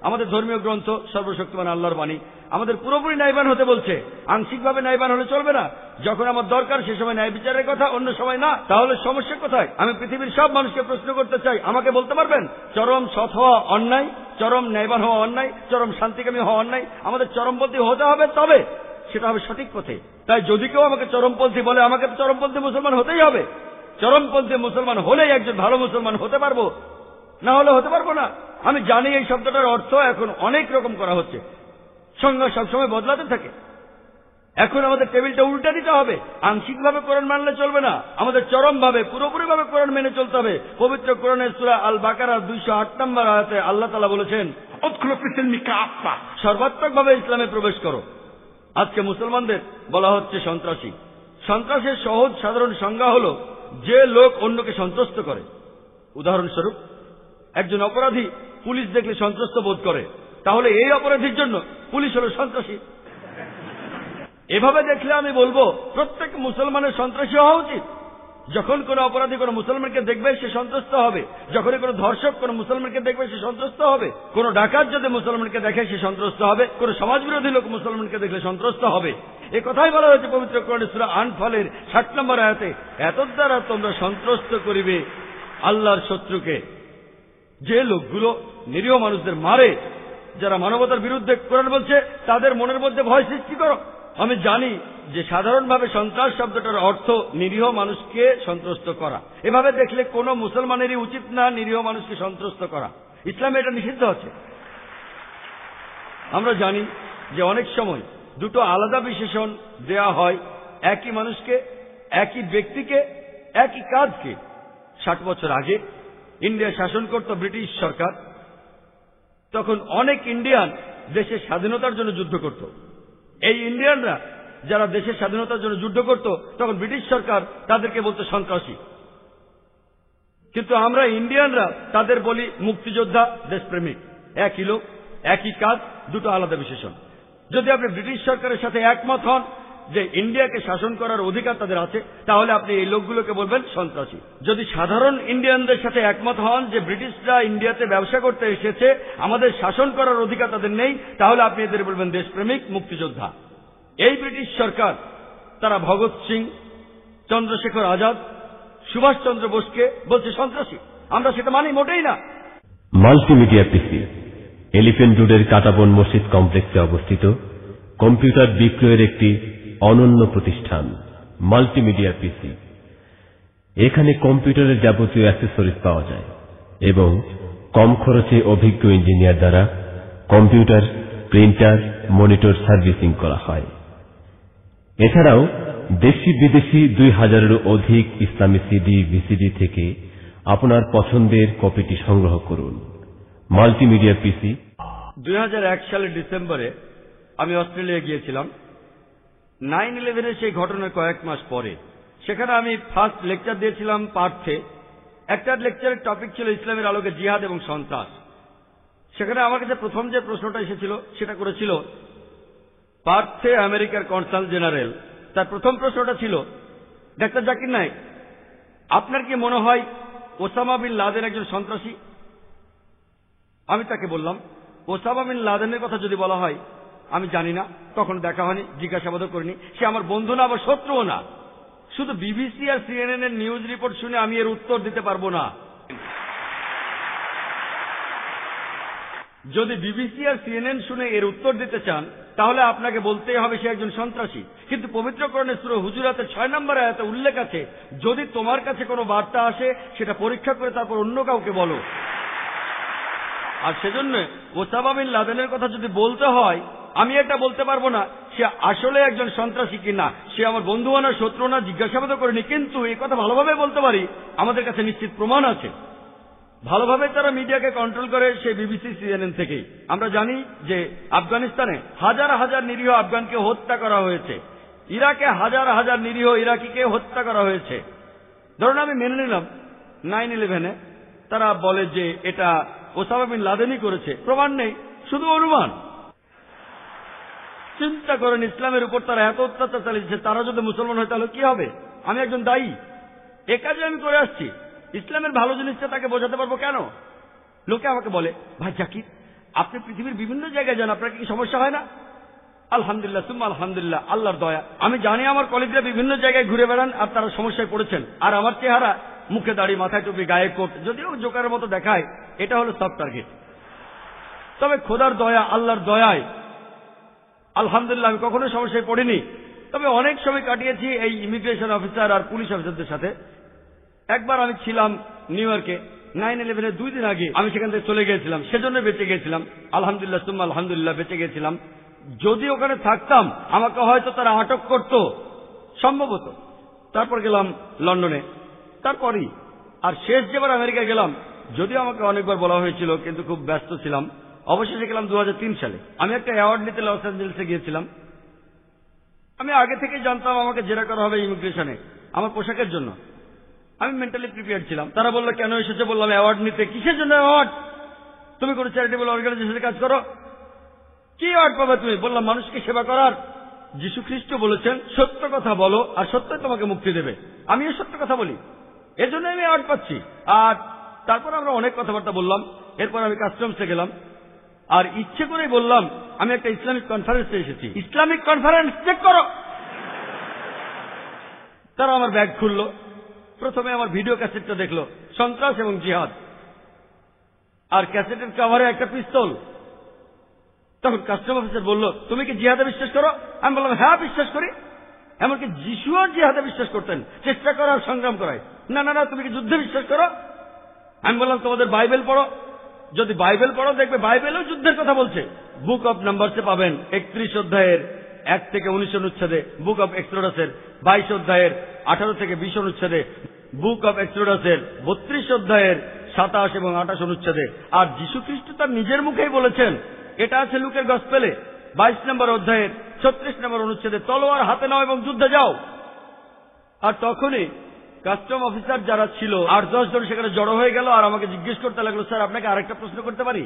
আমাদের ধর্মীয় গ্রন্থ সর্বশক্তিমান আল্লাহর বাণী আমাদের পুরোপুরি ন্যায়বান হতে বলছে। আংশিকভাবে ন্যায়বান হলে চলবে না। যখন আমার দরকার সে সময় ন্যায় বিচারের কথা, অন্য সময় না। তাহলে সমস্যা কোথায়? আমি পৃথিবীর সব মানুষকে প্রশ্ন করতে চাই, আমাকে বলতে পারবেন চরম সৎ হওয়া অন্যায়, চরম ন্যায়বান হওয়া অন্যায়, চরম শান্তিকামী হওয়া অন্যায়? আমাদের চরমপন্থী হতে হবে, তবে সেটা হবে সঠিক পথে। তাই যদি কেউ আমাকে চরমপন্থী বলে, আমাকে তো চরমপন্থী মুসলমান হতেই হবে। চরমপন্থী মুসলমান হলেই একজন ভালো মুসলমান হতে পারবো, না হলে হতে পারবো না। আমি জানি এই শব্দটার অর্থ এখন অনেক রকম করা হচ্ছে, সংজ্ঞা সবসময় বদলাতে থাকে। এখন আমাদের টেবিলটা উল্টে দিতে হবে। আংশিকভাবে কোরআন মানলে চলবে না, আমাদের চরমভাবে পুরোপুরিভাবে কোরআন মেনে চলতে হবে। পবিত্র কোরআনের সূরা আল বাকারা 208 নম্বর আয়াতে আল্লাহ তাআলা বলেছেন, সর্বাত্মকভাবে ইসলামে প্রবেশ করো। আজকে মুসলমানদের বলা হচ্ছে সন্ত্রাসী। সন্ত্রাসের সহজ সাধারণ সংজ্ঞা হল যে লোক অন্যকে সন্ত্রস্ত করে। উদাহরণস্বরূপ, একজন অপরাধী পুলিশ দেখলে সন্ত্রস্ত বোধ করে, তাহলে এই অপরাধীর জন্য পুলিশ হল সন্ত্রাসী। এভাবে দেখলে আমি বলবো প্রত্যেক মুসলমানের সন্ত্রাসী হওয়া উচিত। যখন কোনো অপরাধী কোনো মুসলমানকে দেখবে সে সন্ত্রস্ত হবে, যখনই কোনো ধর্ষক কোনো মুসলমানকে দেখবে সে সন্ত্রস্ত হবে, কোনো ডাকাত যদি মুসলমানকে দেখে সে সন্ত্রস্ত হবে, কোনো সমাজবিরোধী লোক মুসলমানকে দেখলে সন্ত্রস্ত হবে। এ কথাই বলা হয়েছে পবিত্র কোরআনের সূরা আনফালের 60 নম্বর আয়াতে, এতদ দ্বারা তোমরা সন্ত্রস্ত করিবে আল্লাহর শত্রুকে। যে লোকগুলো নিরীহ মানুষদের মারে, যারা মানবতার বিরুদ্ধে, কোরআন বলছে তাদের মনের মধ্যে ভয় সৃষ্টি করো। আমি জানি যে সাধারণভাবে সন্ত্রাস শব্দটার অর্থ নিরীহ মানুষকে সন্ত্রস্ত করা। এভাবে দেখলে কোনো মুসলমানেরই উচিত না নিরীহ মানুষকে সন্ত্রস্ত করা। ইসলামে এটা নিষিদ্ধ আছে। আমরা জানি যে অনেক সময় দুটো আলাদা বিশেষণ দেয়া হয় একই মানুষকে, একই ব্যক্তিকে, একই কাজকে। 60 বছর আগে ইন্ডিয়া শাসন করত ব্রিটিশ সরকার। তখন অনেক ইন্ডিয়ান দেশের স্বাধীনতার জন্য যুদ্ধ করত। এই ইন্ডিয়ানরা যারা দেশের স্বাধীনতার জন্য যুদ্ধ করত, তখন ব্রিটিশ সরকার তাদেরকে বলতো সন্ত্রাসী। কিন্তু আমরা ইন্ডিয়ানরা তাদের বলি মুক্তিযোদ্ধা, দেশপ্রেমিক। একই লোক, একই কাজ, দুটো আলাদা বিশেষণ। যদি আপনি ব্রিটিশ সরকারের সাথে একমত হন যে ইন্ডিয়াকে শাসন করার অধিকার তাদের আছে, তাহলে আপনি এই লোকগুলোকে বলবেন সন্ত্রাসী। যদি সাধারণ ইন্ডিয়ানদের সাথে একমত হন যে ব্রিটিশরা ইন্ডিয়াতে ব্যবসা করতে এসেছে, আমাদের শাসন করার অধিকার তাদের নেই, তাহলে আপনি এদের বলবেন দেশপ্রেমিক, মুক্তিযোদ্ধা। এই ব্রিটিশ সরকার তারা ভগৎ সিং, চন্দ্রশেখর আজাদ, সুভাষ চন্দ্র বোসকে বলছে সন্ত্রাসী। আমরা সেটা মানি মোটেই না। মাল্টিমিডিয়া পিসি এলিফ্যান্ট রোডের কাটাবন মসজিদ কমপ্লেক্সে অবস্থিত কম্পিউটার বিক্রয়ের একটি অনন্য প্রতিষ্ঠান মাল্টিমিডিয়া পিসি। এখানে কম্পিউটারের যাবতীয় অ্যাক্সেসরিজ পাওয়া যায় এবং কম খরচে অভিজ্ঞ ইঞ্জিনিয়ার দ্বারা কম্পিউটার, প্রিন্টার, মনিটর সার্ভিসিং করা হয়। এছাড়াও দেশি বিদেশি 2000-এরও অধিক ইসলামী সিডি, ভিসিডি থেকে আপনার পছন্দের কপিটি সংগ্রহ করুন। মাল্টিমিডিয়া পিসি। 2001 সালের ডিসেম্বরে আমি অস্ট্রেলিয়া গিয়েছিলাম 9/11-এর সেই ঘটনার কয়েক মাস পরে। সেখানে আমি ফার্স্ট লেকচার দিয়েছিলাম পার্থে। একটা লেকচারের টপিক ছিল ইসলামের আলোকে জিহাদ এবং সন্ত্রাস। সেখানে আমার কাছে প্রথম যে প্রশ্নটা এসেছিল সেটা করেছিল পার্থে আমেরিকার কনসাল জেনারেল। তার প্রথম প্রশ্নটা ছিল, ডাক্তার জাকির নায়েক, আপনার কি মনে হয় ওসামা বিন লাদেন একজন সন্ত্রাসী? আমি তাকে বললাম, ওসামা বিন লাদেনের কথা যদি বলা হয়, আমি জানি না, কখনো দেখা হয়নি, জিজ্ঞাসাবাদও করিনি, সে আমার বন্ধু না, আবার শত্রুও না। শুধু বিবিসি আর সিএনএন এর নিউজ রিপোর্ট শুনে আমি এর উত্তর দিতে পারবো না। যদি বিবিসি আর সিএনএন শুনে এর উত্তর দিতে চান তাহলে আপনাকে বলতেই হবে সে একজন সন্ত্রাসী। কিন্তু পবিত্র কোরআনে সূরা হুজুরাতের 6 নম্বর আয়াতে উল্লেখ আছে, যদি তোমার কাছে কোনো বার্তা আসে সেটা পরীক্ষা করে তারপর অন্য কাউকে বলো। আর সেজন্য ওসামা বিন লাদেনের কথা যদি বলতে হয়, আমি এটা বলতে পারবো না সে আসলে একজন সন্ত্রাসী কিনা, সে আমার বন্ধু না, শত্রু না, জিজ্ঞাসাবাদও করিনি। কিন্তু এই কথা ভালোভাবে বলতে পারি, আমাদের কাছে নিশ্চিত প্রমাণ আছে। ভালোভাবে তারা মিডিয়াকে কন্ট্রোল করে সেই বিবিসি, সিএনএন থেকেই। আমরা জানি যে আফগানিস্তানে হাজার হাজার নিরীহ আফগানকে হত্যা করা হয়েছে, ইরাকে হাজার হাজার নিরীহ ইরাকিকে হত্যা করা হয়েছে। ধরুন আমি মেনে নিলাম 9/11-এ তারা বলে যে এটা ওসামা বিন লাদেনই করেছে, প্রমাণ নেই, শুধু অনুমান। চিন্তা করেন, ইসলামের উপর তারা এত অত্যাচার চালিয়েছে, তারা যদি মুসলমান হয় তাহলে কি হবে? আমি একজন দায়ী, এ কাজে আমি করে আসছি। ইসলামের ভালো জিনিসটা তাকে বোঝাতে পারবো কেন? লোকে আমাকে বলে, ভাই জাকির, আপনি পৃথিবীর বিভিন্ন জায়গায় যান, আপনার কি সমস্যা হয় না? আলহামদুলিল্লাহ, সুম্মা আলহামদুলিল্লাহ, আল্লাহর দয়া। আমি জানি আমার কলিগরা বিভিন্ন জায়গায় ঘুরে বেড়ান আর তারা সমস্যায় পড়েছেন, আর আমার চেহারা, মুখে দাড়ি, মাথায় টুপি, গায়ে কোট, যদিও জোকারের মতো দেখায়, এটা হলো সফট টার্গেট। তবে খোদার দয়া, আল্লাহর দয়ায় আলহামদুলিল্লাহ আমি কখনো সমস্যায় পড়িনি। তবে অনেক সময় কাটিয়েছি এই ইমিগ্রেশন অফিসার আর পুলিশ অফিসারদের সাথে। একবার আমি ছিলাম নিউ ইয়র্কে 9/11-এর 2 দিন আগে, আমি সেখান থেকে চলে গিয়েছিলাম, সেজন্য বেঁচে গিয়েছিলাম। আলহামদুলিল্লাহ, সুম্মা আলহামদুলিল্লাহ, বেঁচে গিয়েছিলাম। যদি ওখানে থাকতাম আমাকে হয়তো তারা আটক করত, সম্ভবত। তারপর গেলাম লন্ডনে, তারপরই আর শেষ যেবার আমেরিকা গেলাম, যদিও আমাকে অনেকবার বলা হয়েছিল কিন্তু খুব ব্যস্ত ছিলাম, অবশেষে গেলাম 2003 সালে। আমি একটা অ্যাওয়ার্ড নিতে লস অ্যাঞ্জেলেসে গিয়েছিলাম। আমি আগে থেকে জানতাম আমাকে জেরা করা হবে ইমিগ্রেশনে আমার পোশাকের জন্য। আমি মেন্টালি প্রিপেয়ার ছিলাম। তারা বললো, কেন এসেছে? বললাম, অ্যাওয়ার্ড নিতে। কিসের জন্য অ্যাওয়ার্ড? তুমি কোনো চ্যারিটেবল অর্গানাইজেশনে কাজ করো, কি অ্যাওয়ার্ড পাবে তুমি? বললাম, মানুষকে সেবা করার। যীশু খ্রিস্ট বলেছেন, সত্য কথা বলো আর সত্যই তোমাকে মুক্তি দেবে। আমিও সত্য কথা বলি, এজন্য আমি অ্যাওয়ার্ড পাচ্ছি। আর তারপর আমরা অনেক কথাবার্তা বললাম। এরপর আমি কাস্টমসে গেলাম, আর ইচ্ছে করেই বললাম আমি একটা ইসলামিক কনফারেন্সে এসেছি। ইসলামিক কনফারেন্স চেক করো। তারা আমার ব্যাগ খুললো, প্রথমে আমার ভিডিও ক্যাসেটটা দেখলো, সন্ত্রাস এবং জিহাদ, আর ক্যাসেটের কভারে একটা পিস্তল। তখন কাস্টম অফিসার বলল, তুমি কি জিহাদে বিশ্বাস করো? আমি বললাম, হ্যাঁ বিশ্বাস করি। এমনকি যিশুও জিহাদে বিশ্বাস করতেন, চেষ্টা করা আর সংগ্রাম করায়। না না না, তুমি কি যুদ্ধে বিশ্বাস করো? আমি বললাম, তোমাদের বাইবেল পড়ো। যদি বাইবেল পড়ো দেখবে বাইবেলও যুদ্ধের কথা বলছে। বুক অব নাম্বারসে পাবেন 31 অধ্যায়ের 1 থেকে 19 অনুচ্ছেদে, বুক অব এক্সোডাসের 22 অধ্যায়ের 18 থেকে 20 অনুচ্ছেদে, বুক অব এক্সোডাসের 32 অধ্যায়ের 27 এবং 28 অনুচ্ছেদে। আর যীশু খ্রিস্ট তার নিজের মুখেই বলেছেন, এটা আছে লুকের গসপেলে 22 নম্বর অধ্যায়ের 36 নম্বর অনুচ্ছেদে, তলোয়ার হাতে নাও এবং যুদ্ধে যাও। আর তখনই কাস্টম অফিসার যারা ছিল 8-10 জন সেখানে জড়ো হয়ে গেল, আর আমাকে জিজ্ঞেস করতে লাগলো, স্যার আপনাকে আরেকটা প্রশ্ন করতে পারি?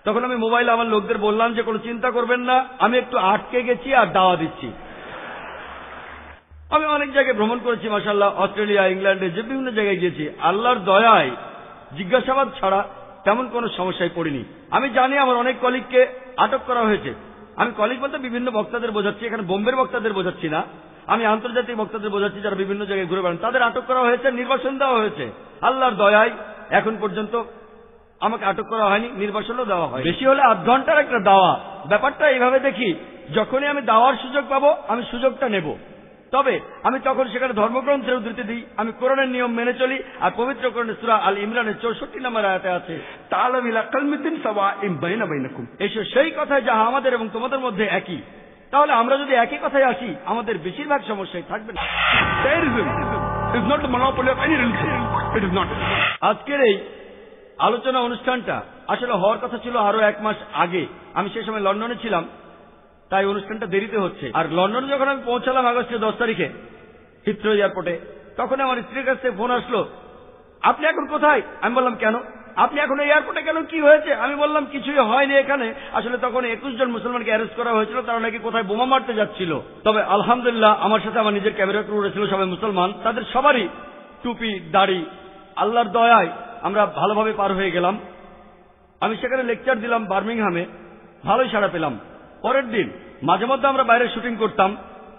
তখন আমি মোবাইলে আমার লোকদের বললাম যে কোনো চিন্তা করবেন না, আমি একটু আটকে গেছি আর দাওয়া দিচ্ছি। আমি অনেক জায়গায় ভ্রমণ করেছি মাশাআল্লাহ, অস্ট্রেলিয়া, ইংল্যান্ডে, যে বিভিন্ন জায়গায় গিয়েছি। আল্লাহর দয়ায় জিজ্ঞাসাবাদ ছাড়া তেমন কোনো সমস্যায় পড়িনি। আমি জানি আমার অনেক কলিগকে আটক করা হয়েছে, আমি কলিগ বলতে বিভিন্ন বক্তাদের বোঝাচ্ছি, এখানে বোম্বের বক্তাদের বোঝাচ্ছি না, আমি আন্তর্জাতিক বক্তাদের বোঝাচ্ছি যারা বিভিন্ন জায়গায় ঘুরে বেড়ান। তাদের আটক করা হয়েছে, নির্বাসন দেওয়া হয়েছে। আল্লাহর দয়ায় এখন পর্যন্ত আমাকে আটক করা হয়নি, নির্বাসনও দেওয়া হয়। বেশি হলে 8 ঘন্টার একটা দাওয়া। ব্যাপারটা এইভাবে দেখি, যখনই আমি দাওয়ার সুযোগ পাবো আমি সুযোগটা নেব, তবে আমি তখন সেখানে ধর্মগ্রন্থের উদ্ধৃতি দিই, আমি কোরআনের নিয়ম মেনে চলি। আর পবিত্র কোরআনের সূরা আল ইমরানের 64 নম্বর আয়াতে আছে, তাআলাউ ইলা কালমাতিন সাওয়াইন বাইনা বাইনাকুম। এসো সেই কথায় যা আমাদের এবং তোমাদের মধ্যে একই। তাহলে আমরা যদি একই কথায় আসি, আমাদের বেশিরভাগ সমস্যাই থাকবে না। Terrorism is not the monopoly of any religion. It is not. আজকের এই আলোচনা অনুষ্ঠানটা আসলে হওয়ার কথা ছিল আরো 1 মাস আগে। আমি সেই সময় লন্ডনে ছিলাম, তাই অনুষ্ঠানটা দেরিতে হচ্ছে। আর লন্ডনে যখন আমি পৌঁছালাম আগস্টের 10 তারিখে হিথ্রো এয়ারপোর্টে, তখন আমার স্ত্রীর কাছ থেকে ফোন আসলো, আপনি এখন কোথায়? আমি বললাম কেন? আপনি এখন এয়ারপোর্টে কেন, কি হয়েছে? আমি বললাম কিছুই হয়নি এখানে। আসলে তখন 21 জন মুসলমানকে অ্যারেস্ট করা হয়েছিল, তারা নাকি কোথায় বোমা মারতে যাচ্ছিল। তবে আলহামদুলিল্লাহ আমার সাথে আমার নিজের ক্যামেরা ক্রু ছিল, সবাই মুসলমান, তাদের সবারই টুপি দাড়ি। আল্লাহর দয়ায় আমরা ভালোভাবে পার হয়ে গেলাম। আমি সেখানে লেকচার দিলাম বার্মিংহামে, ভালোই সাড়া পেলাম। পরের দিন মাঝে মধ্যে আমরা বাইরে শুটিং করতাম,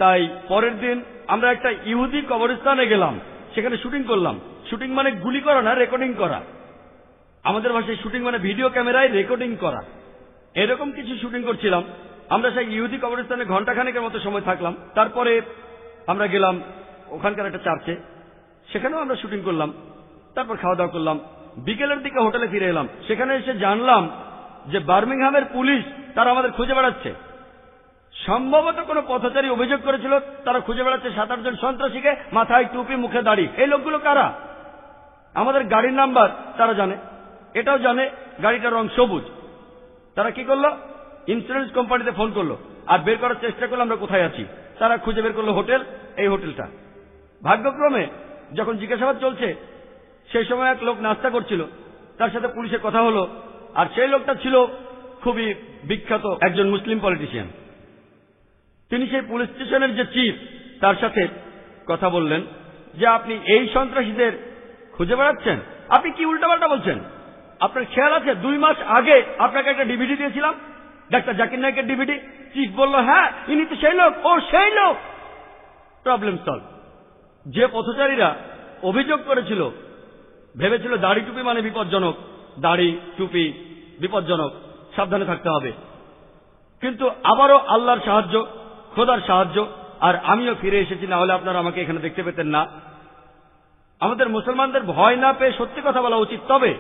তাই পরের দিন আমরা একটা ইহুদি কবরস্থানে গেলাম, সেখানে শুটিং করলাম। শুটিং মানে গুলি করা না, রেকর্ডিং করা। আমাদের ভাষায় শুটিং মানে ভিডিও ক্যামেরায় রেকর্ডিং করা। এরকম কিছু শুটিং করছিলাম। আমরা সেই ইহুদি কবরস্থানে ঘন্টাখানেকের মতো সময় থাকলাম। তারপরে আমরা গেলাম ওখানকার একটা চার্চে, সেখানেও আমরা শুটিং করলাম। তারপর খাওয়া দাওয়া করলাম। বিকেলের দিকে হোটেলে ফিরে এলাম। সেখানে এসে জানলাম যে বার্মিংহামের পুলিশ তারা আমাদের খুঁজে বেড়াচ্ছে। সম্ভবত কোনো পথচারী অভিযোগ করেছিল তারা খুঁজে বেড়াচ্ছে 7-8 জন সন্ত্রাসীকে, মাথায় টুপি মুখে দাড়ি। এই লোকগুলো কারা? আমাদের গাড়ির নাম্বার তারা জানে, এটাও জানে গাড়িটার রং সবুজ। তারা কি করলো? ইন্স্যুরেন্স কোম্পানিতে ফোন করলো আর বের করার চেষ্টা করলো আমরা কোথায় আছি। তারা খুঁজে বের করলো হোটেল, এই হোটেলটা। ভাগ্যক্রমে যখন জিজ্ঞাসাবাদ চলছে সেই সময় এক লোক নাস্তা করছিল, তার সাথে পুলিশের কথা হলো। আর সেই লোকটা ছিল খুবই বিখ্যাত একজন মুসলিম পলিটিশিয়ান। তিনি সেই পুলিশ স্টেশনের যে চিফ তার সাথে কথা বললেন যে আপনি এই সন্ত্রাসীদের খুঁজে বেড়াচ্ছেন, আপনি কি উল্টাপাল্টা বলছেন? আপনার খেয়াল আছে 2 মাস আগে আপনাকে একটা ডিভিডি দিয়েছিলাম, ডাক্তার জাকির নায়কের ডিভিডি। চিফ বলল, হ্যাঁ ইনি তো সেই লোক। ও সেই লোক। Problem solve. যে পথচারীরা অভিযোগ করেছিল ভেবেছিল দাড়ি টুপি মানে বিপজ্জনক, দাড়ি টুপি বিপজ্জনক, সাবধানে থাকতে হবে। কিন্তু আবারও আল্লাহর সাহায্য, খোদার সাহায্য, আর আমিও ফিরে এসেছি, না হলে আপনারা আমাকে এখানে দেখতে পেতেন না। আমাদের মুসলমানদের ভয় না পেয়ে সত্যি কথা বলা উচিত, তবে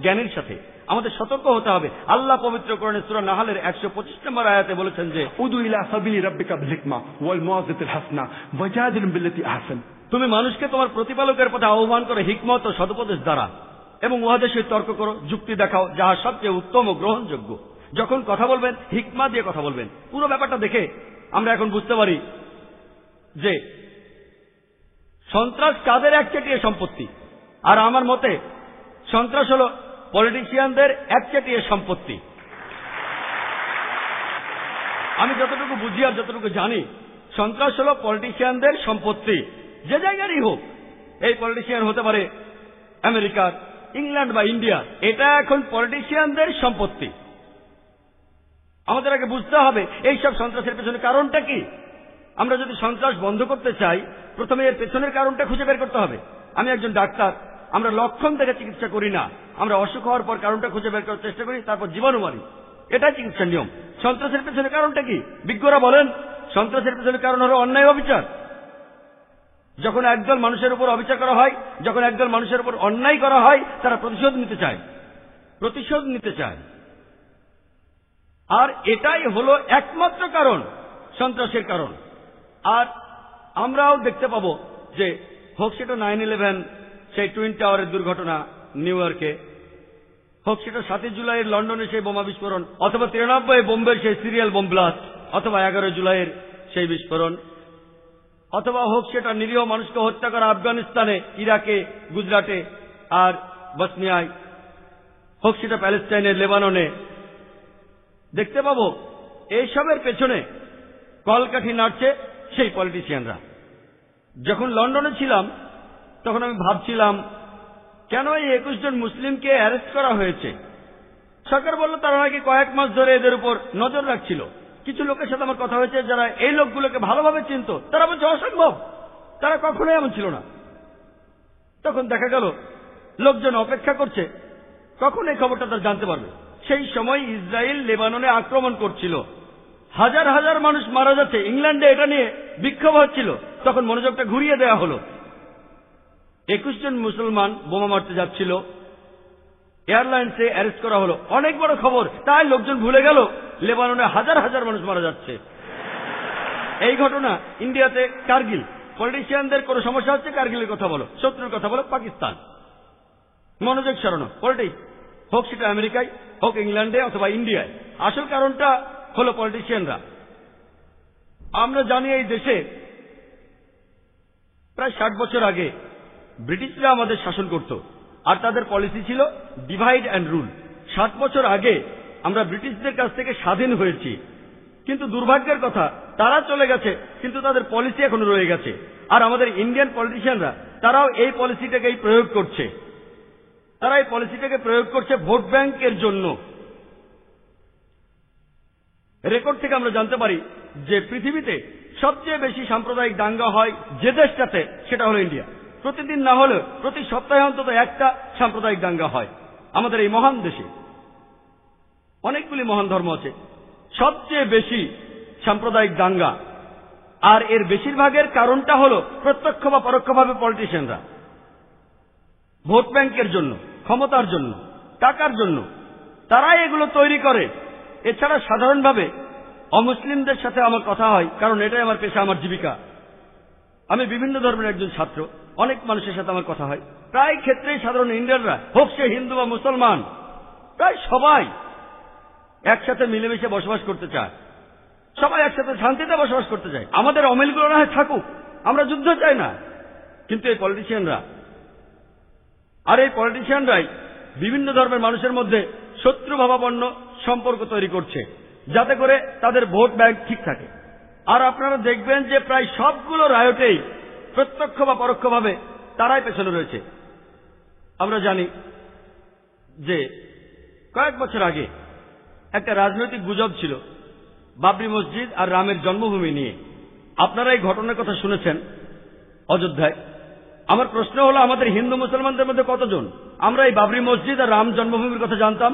জ্ঞানের সাথে। আমাদের সতর্ক হতে হবে। আল্লাহ পবিত্র কোরআনে সূরা নাহলের 125 নম্বর আয়াতে বলেছেন যে উদু ইলা সাবিলি রাব্বিকা বিল হিকমা ওয়াল মুআযাতিল হাসানা ওয়াজাদিলহুম বিল্লাতী আহসান। তুমি মানুষকে তোমার প্রতিপালকের পথে আহ্বান করো হিকমত ও সদুপদেশ দ্বারা, এবং উহাদের সহিত তর্ক করো, যুক্তি দেখাও, যাহা সবচেয়ে উত্তম ও গ্রহণযোগ্য। যখন কথা বলবেন হিকমা দিয়ে কথা বলবেন। পুরো ব্যাপারটা দেখে আমরা এখন বুঝতে পারি যে সন্ত্রাস কাদের একচেটিয়া সম্পত্তি। আর আমার মতে সন্ত্রাস হল পলিটিশিয়ানদের একচেটিয়া সম্পত্তি। আমি যতটুকু বুঝি আর যতটুকু জানি, সন্ত্রাস হল পলিটিশিয়ানদের সম্পত্তি, যে জায়গারই হোক। এই পলিটিশিয়ান হতে পারে আমেরিকার, ইংল্যান্ড বা ইন্ডিয়া। এটা এখন পলিটিশিয়ানদের সম্পত্তি। আমাদের আগে বুঝতে হবে এইসব সন্ত্রাসের পেছনে কারণটা কি। আমরা যদি সন্ত্রাস বন্ধ করতে চাই, প্রথমে এর পেছনের কারণটা খুঁজে বের করতে হবে। আমি একজন ডাক্তার, আমরা লক্ষণ থেকে চিকিৎসা করি না, আমরা অসুখ হওয়ার পর কারণটা খুঁজে বের করার চেষ্টা করি, তারপর জীবাণু মারি। এটাই চিকিৎসার নিয়ম। সন্ত্রাসের পেছনে কারণটা কি? বিজ্ঞরা বলেন সন্ত্রাসের পেছনে কারণ হলো অন্যায় অবিচার। যখন একদল মানুষের উপর অবিচার করা হয়, যখন একদল মানুষের উপর অন্যায় করা হয়, তারা প্রতিশোধ নিতে চায়। আর এটাই হলো একমাত্র কারণ, সন্ত্রাসের কারণ। আর আমরাও দেখতে পাবো যে হোক সেটা 9/11 সেই টুইন টাওয়ারের দুর্ঘটনা নিউ ইয়র্কে, হোক সেটা 7 জুলাইয়ের লন্ডনে সেই বোমা বিস্ফোরণ, অথবা 93 বোম্বের সেই সিরিয়াল বোম ব্লাস্ট, অথবা 11 জুলাইয়ের সেই বিস্ফোরণ, অথবা হোক সেটা নিরীহ মানুষকে হত্যা করা আফগানিস্তানে, ইরাকে, গুজরাটে আর বসনিয়ায়, হোক সেটা প্যালেস্টাইনের, লেবাননে। দেখতে পাবো এইসবের পেছনে কলকাঠি নাড়ছে সেই পলিটিশিয়ানরা। যখন লন্ডনে ছিলাম তখন আমি ভাবছিলাম কেন এই 21 জন মুসলিমকে অ্যারেস্ট করা হয়েছে। সরকার বলল তারা নাকি কয়েক মাস ধরে এদের উপর নজর রাখছিল। কিছু লোকের সাথে আমার কথা হয়েছে যারা এই লোকগুলোকে ভালোভাবে চিনত, তারা বলছে অসম্ভব, তারা কখনোই এমন ছিল না। তখন দেখা গেল লোকজন অপেক্ষা করছে কখন এই খবরটা তারা জানতে পারবে। সেই সময় ইসরায়েল লেবাননে আক্রমণ করছিল, হাজার হাজার মানুষ মারা যাচ্ছে, ইংল্যান্ডে এটা নিয়ে বিক্ষোভ হচ্ছিল। তখন মনোযোগটা ঘুরিয়ে দেওয়া হলো। 21 জন মুসলমান বোমা মারতে যাচ্ছিল, এয়ারলাইন্সে অ্যারেস্ট করা হলো, অনেক বড় খবর। তাই লোকজন ভুলে গেল লেবাননে হাজার হাজার মানুষ মারা যাচ্ছে। এই ঘটনা ইন্ডিয়াতে কার্গিল, পলিটিশিয়ানদের কোনো সমস্যা হচ্ছে কার্গিলের কথা বলো, শত্রুর কথা বলো পাকিস্তান, মনোযোগ সরানো। পলিটিক্স হোক সেটা আমেরিকায়, হোক ইংল্যান্ডে অথবা ইন্ডিয়ায়, আসল কারণটা হলো পলিটিশিয়ানরা। আমরা জানি এই দেশে প্রায় 60 বছর আগে ব্রিটিশরা আমাদের শাসন করত, আর তাদের পলিসি ছিল ডিভাইড অ্যান্ড রুল। 60 বছর আগে আমরা ব্রিটিশদের কাছ থেকে স্বাধীন হয়েছি, কিন্তু দুর্ভাগ্যের কথা তারা চলে গেছে, কিন্তু তাদের পলিসি এখনো রয়ে গেছে। আর আমাদের ইন্ডিয়ান পলিটিশিয়ানরা তারাও এই পলিসিটাকেই প্রয়োগ করছে। তারা এই পলিসিটাকে প্রয়োগ করছে ভোট ব্যাংকের জন্য। রেকর্ড থেকে আমরা জানতে পারি যে পৃথিবীতে সবচেয়ে বেশি সাম্প্রদায়িক দাঙ্গা হয় যে দেশটাতে, সেটা হলো ইন্ডিয়া। প্রতিদিন না হলেও প্রতি সপ্তাহে অন্তত একটা সাম্প্রদায়িক দাঙ্গা হয় আমাদের এই মহান দেশে। অনেকগুলি মহান ধর্ম আছে, সবচেয়ে বেশি সাম্প্রদায়িক দাঙ্গা, আর এর বেশিরভাগের কারণটা হলো প্রত্যক্ষ বা পরোক্ষভাবে পলিটিশিয়ানরা ভোট ব্যাংকের জন্য, ক্ষমতার জন্য, টাকার জন্য তারাই এগুলো তৈরি করে। এছাড়া সাধারণভাবে অমুসলিমদের সাথে আমার কথা হয়, কারণ এটাই আমার পেশা, আমার জীবিকা। আমি বিভিন্ন ধর্মের একজন ছাত্র, অনেক মানুষের সাথে আমার কথা হয়। প্রায় ক্ষেত্রেই সাধারণ ইন্ডিয়ানরা, হোক সে হিন্দু বা মুসলমান, প্রায় সবাই একসাথে মিলেমিশে বসবাস করতে চায়, সবাই একসাথে শান্তিতে বসবাস করতে চায়। আমাদের অমিলগুলো না হয় থাকুক, আমরা যুদ্ধ চাই না, কিন্তু এই পলিটিশিয়ানরা আর এই পলিটিশিয়ানরাই বিভিন্ন ধর্মের মানুষের মধ্যে শত্রুভাবাপন্ন সম্পর্ক তৈরি করছে, যাতে করে তাদের ভোট ব্যাংক ঠিক থাকে। আর আপনারা দেখবেন যে প্রায় সবগুলো রায়টেই প্রত্যক্ষ বা পরোক্ষভাবে তারাই পেছনে রয়েছে। আমরা জানি যে কয়েক বছর আগে একটা রাজনৈতিক গুজব ছিল বাবরি মসজিদ আর রামের জন্মভূমি নিয়ে। আপনারা এই ঘটনার কথা শুনেছেন অযোধ্যায়। আমার প্রশ্ন হলো, আমাদের হিন্দু মুসলমানদের মধ্যে কতজন আমরা এই বাবরি মসজিদ আর রাম জন্মভূমির কথা জানতাম?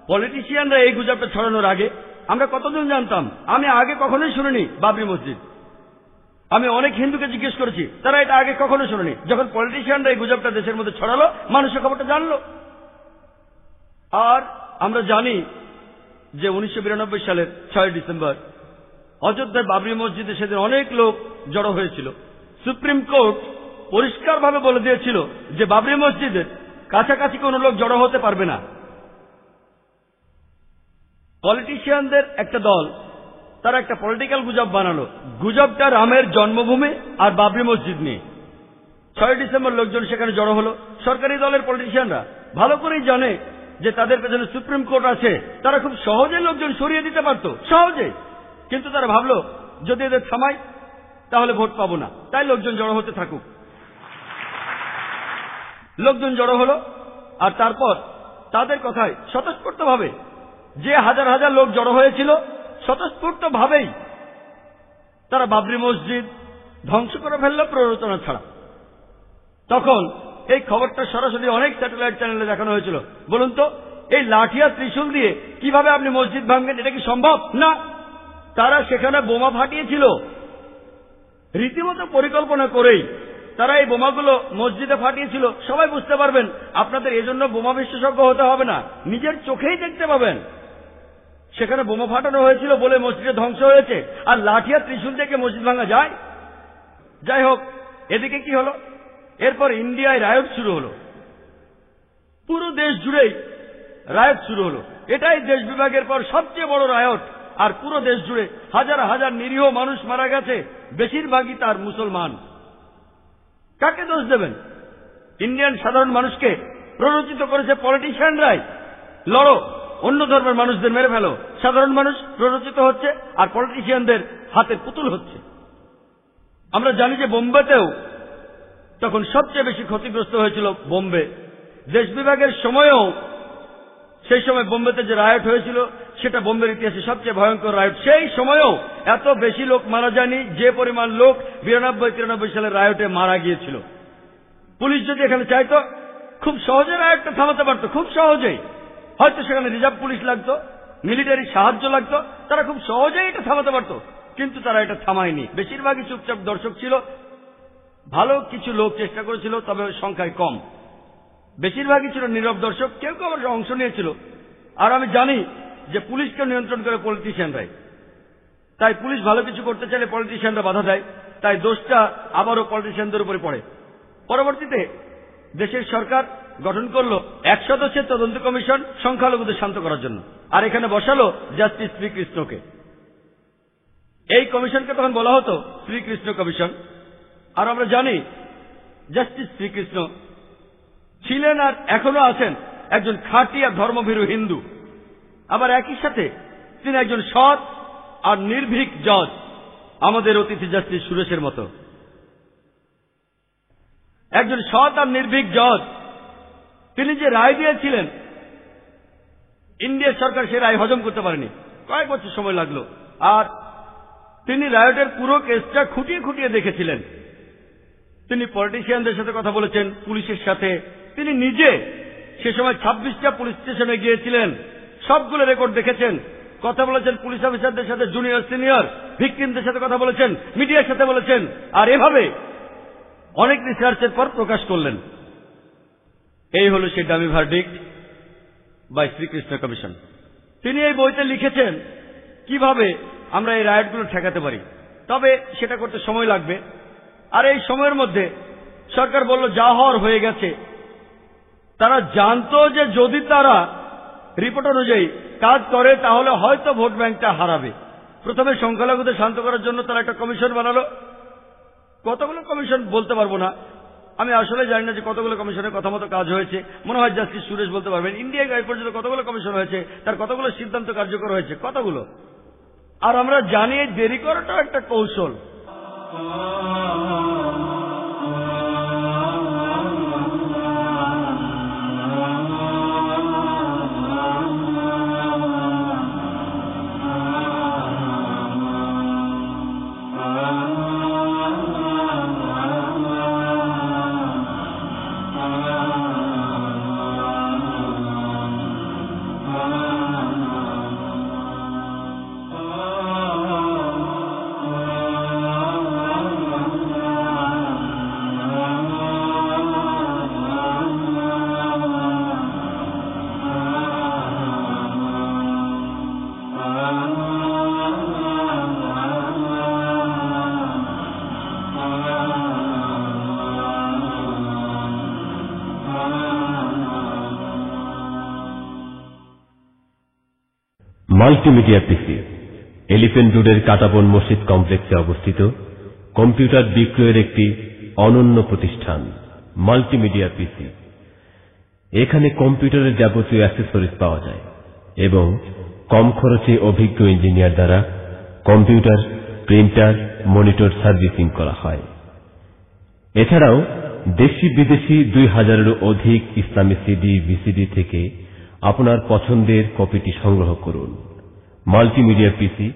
পলিটিশিয়ানরা এই গুজবটা ছড়ানোর আগে আমরা কতজন জানতাম? আমি আগে কখনোই শুনিনি বাবরি মসজিদ। আমি অনেক হিন্দুকে জিজ্ঞেস করেছি, তারা এটা আগে কখনো শুনেনি। যখন পলিটিশিয়ানরা এই গুজবটা দেশের মধ্যে ছড়ালো, মানুষের খবরটা জানলো। আর আমরা জানি যে 1992 সালের 6 ডিসেম্বর অযোধ্যার বাবরি মসজিদে সেদিন অনেক লোক জড়ো হয়েছিল। সুপ্রিম কোর্ট পরিষ্কারভাবে বলে দিয়েছিল যে বাবরি মসজিদের কাছাকাছি কোনো লোক জড়ো হতে পারবে না। পলিটিশিয়ানদের একটা দল, তারা একটা পলিটিক্যাল গুজব বানালো। গুজবটা রামের জন্মভূমি আর বাবরি মসজিদ নিয়ে। 6 ডিসেম্বর লোকজন সেখানে জড়ো হলো। সরকারি দলের পলিটিশিয়ানরা ভালো করেই জানে যে তাদের পেছনে সুপ্রিম কোর্ট আছে, তারা খুব সহজে লোকজন সরিয়ে দিতে পারত, সহজে। কিন্তু তারা ভাবলো যদি এদের থামাই তাহলে ভোট পাবো না, তাই লোকজন জড়ো হতে থাকুক। লোকজন জড়ো হলো, আর তারপর তাদের কথায় স্বতঃস্ফূর্তভাবে যে হাজার হাজার লোক জড়ো হয়েছিল, স্বতঃস্ফূর্তভাবেই তারা বাবরি মসজিদ ধ্বংস করে ফেলল প্ররোচনা ছাড়া। তখন এই খবরটা সরাসরি অনেক স্যাটেলাইট চ্যানেলে দেখানো হয়েছিল। বলুন তো, এই লাঠিয়া ত্রিশূল দিয়ে কিভাবে আপনি মসজিদ ভাঙবেন? এটা কি সম্ভব? না। তারা সেখানে বোমা ফাটিয়েছিল রীতিমতো পরিকল্পনা করেই। তারা এই বোমাগুলো মসজিদে ফাটিয়েছিল। সবাই বুঝতে পারবেন, আপনাদের এজন্য বোমা বিশেষজ্ঞ হতে হবে না, নিজের চোখেই দেখতে পাবেন সেখানে বোমা ফাটানো হয়েছিল বলে মসজিদে ধ্বংস হয়েছে। আর লাঠিয়া ত্রিশূল থেকে মসজিদ ভাঙা যায়? যাই হোক, এদিকে কি হলো? এরপর ইন্ডিয়ায় রায়ট শুরু হলো, পুরো দেশ জুড়েই রায়ট শুরু হলো। এটাই দেশ বিভাগের পর সবচেয়ে বড় রায়ট। আর পুরো দেশ জুড়ে হাজার হাজার নিরীহ মানুষ মারা গেছে, বেশিরভাগই তার মুসলমান। কাকে দোষ দেবেন? ইন্ডিয়ান সাধারণ মানুষকে প্ররোচিত করেছে পলিটিশিয়ানরাই। লড়ো, অন্য ধর্মের মানুষদের মেরে ফেলো। সাধারণ মানুষ প্ররোচিত হচ্ছে আর পলিটিশিয়ানদের হাতের পুতুল হচ্ছে। আমরা জানি যে বোম্বেতেও তখন সবচেয়ে বেশি ক্ষতিগ্রস্ত হয়েছিল বোম্বে। দেশ বিভাগের সময়েও সেই সময় বোম্বেতে যে রায়ট হয়েছিল সেটা বোম্বের ইতিহাসে সবচেয়ে ভয়ঙ্কর রায়ট। সেই সময়েও এত বেশি লোক মারা যায়নি যে পরিমাণ লোক 92-93 সালের রায়টে মারা গিয়েছিল। পুলিশ যদি এখানে চাইতো খুব সহজে রায়টটা থামাতে পারত, খুব সহজেই। হয়তো সেখানে রিজার্ভ পুলিশ লাগতো, মিলিটারি সাহায্য লাগতো, তারা খুব সহজেই এটা থামাতে পারত, কিন্তু তারা এটা থামায়নি। বেশিরভাগই চুপচাপ দর্শক ছিল। ভালো কিছু লোক চেষ্টা করেছিল, তবে সংখ্যায় কম। বেশিরভাগই ছিল নীরব দর্শক, কেউ কেউ আবার অংশ নিয়েছিল। আর আমি জানি যে পুলিশকে নিয়ন্ত্রণ করে পলিটিশিয়ানরাই। তাই পুলিশ ভালো কিছু করতে চাইলে পলিটিশিয়ানরা বাধা দেয়, তাই দোষটা আবারও পলিটিশিয়ানদের উপরে পড়ে। পরবর্তীতে দেশের সরকার গঠন করলো 1 সদস্যের তদন্ত কমিশন সংখ্যালঘুদের শান্ত করার জন্য, আর এখানে বসালো জাস্টিস শ্রীকৃষ্ণকে। এই কমিশনকে তখন বলা হতো শ্রীকৃষ্ণ কমিশন। আর আমরা জানি জাস্টিস শ্রীকৃষ্ণ ছিলেন আর এখনো আছেন একজন খাঁটি আর ধর্মভীরু হিন্দু। আবার একই সাথে তিনি একজন সৎ আর নির্ভীক জজ, আমাদের অতিথি জাস্টিস সুরেশের মতো একজন সৎ আর নির্ভীক জজ। তিনি যে রায় দিয়েছিলেন, ইন্ডিয়ার সরকার সে রায় হজম করতে পারেনি, কয়েক বছর সময় লাগলো। আর তিনি রায়টের পুরো কেসটা খুঁটিয়ে খুঁটিয়ে দেখেছিলেন। তিনি পলিটিশিয়ানদের সাথে কথা বলেছেন, পুলিশের সাথে। তিনি নিজে সে সময় 26টা পুলিশ স্টেশনে গিয়েছিলেন, সবগুলো রেকর্ড দেখেছেন, কথা বলেছেন পুলিশ অফিসারদের সাথে, জুনিয়র সিনিয়র, ভিকটিমদের সাথে কথা বলেছেন, মিডিয়ার সাথে বলেছেন। আর এভাবে অনেক রিসার্চের পর প্রকাশ করলেন। এই হল সেই dummy verdict by Srikrishna Commission. তিনি এই বইতে লিখেছেন কিভাবে আমরা এই রায়টগুলো ঠেকাতে পারি, তবে সেটা করতে সময় লাগবে। আর এই সময়ের মধ্যে সরকার বলল যা হওয়ার হয়ে গেছে। তারা জানতো যে যদি তারা রিপোর্ট অনুযায়ী কাজ করে তাহলে হয়তো ভোট ব্যাংকটা হারাবে। প্রথমে সংখ্যালঘুদের শান্ত করার জন্য তারা একটা কমিশন বানালো। কতগুলো কমিশন বলতে পারবো না, আমি আসলে জানি না যে কতগুলো কমিশনের কথা মতো কাজ হয়েছে। মনে হয় জাস্টিস সুরেশ বলতে পারবেন ইন্ডিয়ায় এই পর্যন্ত কতগুলো কমিশন হয়েছে, তার কতগুলো সিদ্ধান্ত কার্যকর হয়েছে, কতগুলো। আর আমরা জানি দেরি করাটাও একটা কৌশল। মাল্টিমিডিয়া পিসি এলিফ্যান্ট রোডের কাটাবন মসজিদ কমপ্লেক্সে অবস্থিত কম্পিউটার বিক্রয়ের একটি অনন্য প্রতিষ্ঠান মাল্টিমিডিয়া পিসি। এখানে কম্পিউটারের যাবতীয় অ্যাক্সেসরিজ পাওয়া যায় এবং কম খরচে অভিজ্ঞ ইঞ্জিনিয়ার দ্বারা কম্পিউটার, প্রিন্টার, মনিটর সার্ভিসিং করা হয়। এছাড়াও দেশি বিদেশি 2000-এরও অধিক ইসলামী সিডি, ভিসিডি থেকে আপনার পছন্দের কপিটি সংগ্রহ করুন। মাল্টিমিডিয়া পিসি